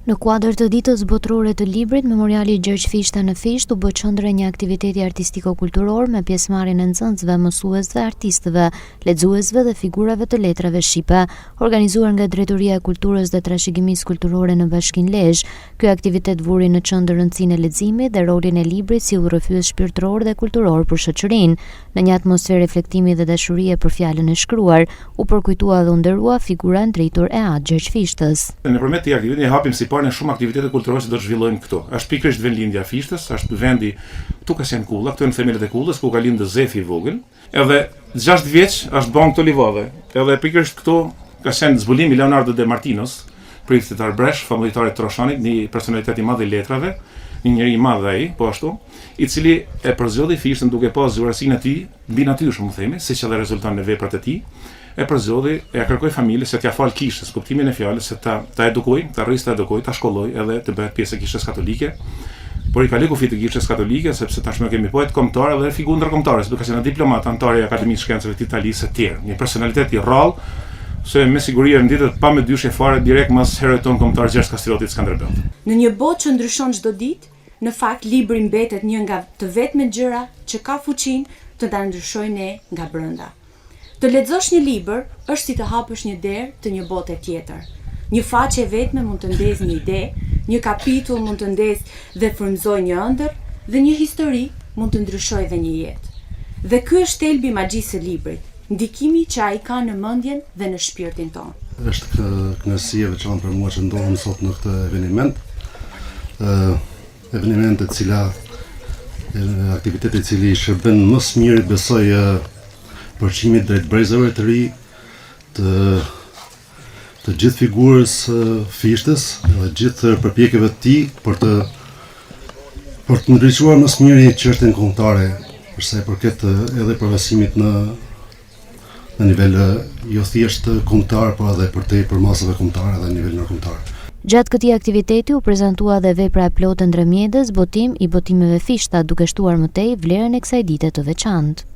Në kuadër të ditës botërore të librit, Memoriali Gjergj Fishta në Fisht u bë qendër e një aktiviteti artistiko-kulturor me pjesëmarrjen e nxënësve, mësuesve, artistëve, lexuesve dhe figurave të letrave shqipe, organizuar nga Drejtoria e Kulturës dhe Trashëgimisë Kulturore në Bashkinë Lezhë. Ky aktivitet vuri në qendër rëndësinë e leximit dhe rolin e librit si udhëfyes shpirtëror dhe kulturor për shoqërinë. Në një atmosferë reflektimi dhe dashurie për fjalën e shkruar, u përkujtua dhe u nderua figura ndritur e atë Gjergj Fishtës. Nëpërmjet këtij aktiviteti hapim si në shumë aktivitete kulturore që do të zhvillojmë këtu. Është pikërisht vendlindja e Fishtës, është vendi këtu ka qenë Kulla, këtu në themelët e Kullës ku ka lindë Zefi i vogël. Edhe 6 vjeç është bën këto livove. Edhe pikërisht këtu ka qenë zbulimi i Leonardo de Martinos, priftit Arbresh, familjarit të Troshanit, një personalitet i madh i letrave, një njeri i madh ai, po ashtu, i cili e përzgjodhi Fishtën duke pas zgjuarsinë e tij mbi natyrshëm, themi, siç edhe rezulton në veprat e tij. E përzgjodhi, e kërkoi familjes se t'ia fal kishës, kuptimin e fjalës se ta edukoj, ta rrisë, ta edukoj, ta shkolloj edhe të bëhet pjesë e kishës katolike. Por i ka lëku kufit të kishës katolike sepse tashmë kemi poet kombëtar dhe figurë ndërkombëtare, duke qenë diplomat antar i Akademisë Shkencave të Italisë së tjerë, një personalitet i rrallë, se me siguri renditet pa me dyshje fare direkt mas heroit ton kombëtar Gjergj Kastrioti Skënderbeu. Në një botë që ndryshon çdo ditë, në fakt libri mbetet një nga të vetmet gjëra që ka fuqinë të ta ndryshojë ne nga brenda. Të lexosh një libër është si të hapësh një derë të një bote tjetër. Një faqe vetme mund të ndezë një ide, një kapitull mund të ndezë dhe frymëzojë një ëndër, dhe një histori mund të ndryshojë dhe një jetë. Dhe ky është thelbi i magjisë së librit, ndikimi që ai ka në mendjen dhe në shpirtin tonë. Është kënaqësi e veçantë për mua që ndodhem sot në këtë eveniment. Eveniment aktiviteti i cili shërben më së miri besoj përqimit drejt brezave të ri të gjithë figurës Fishtës dhe gjithë përpjekjeve të tij për të ndriçuar më së miri çështjen kombëtare, për sa i përket edhe përvësimit në nivel jo thjesht kombëtar, por edhe për masave kombëtare dhe në nivel ndërkombëtar. Gjatë këtij aktiviteti u prezantua dhe vepra e plotë ndërmjetës, botim i botimeve Fishta, duke shtuar më tej vlerën e kësaj dite të veçantë.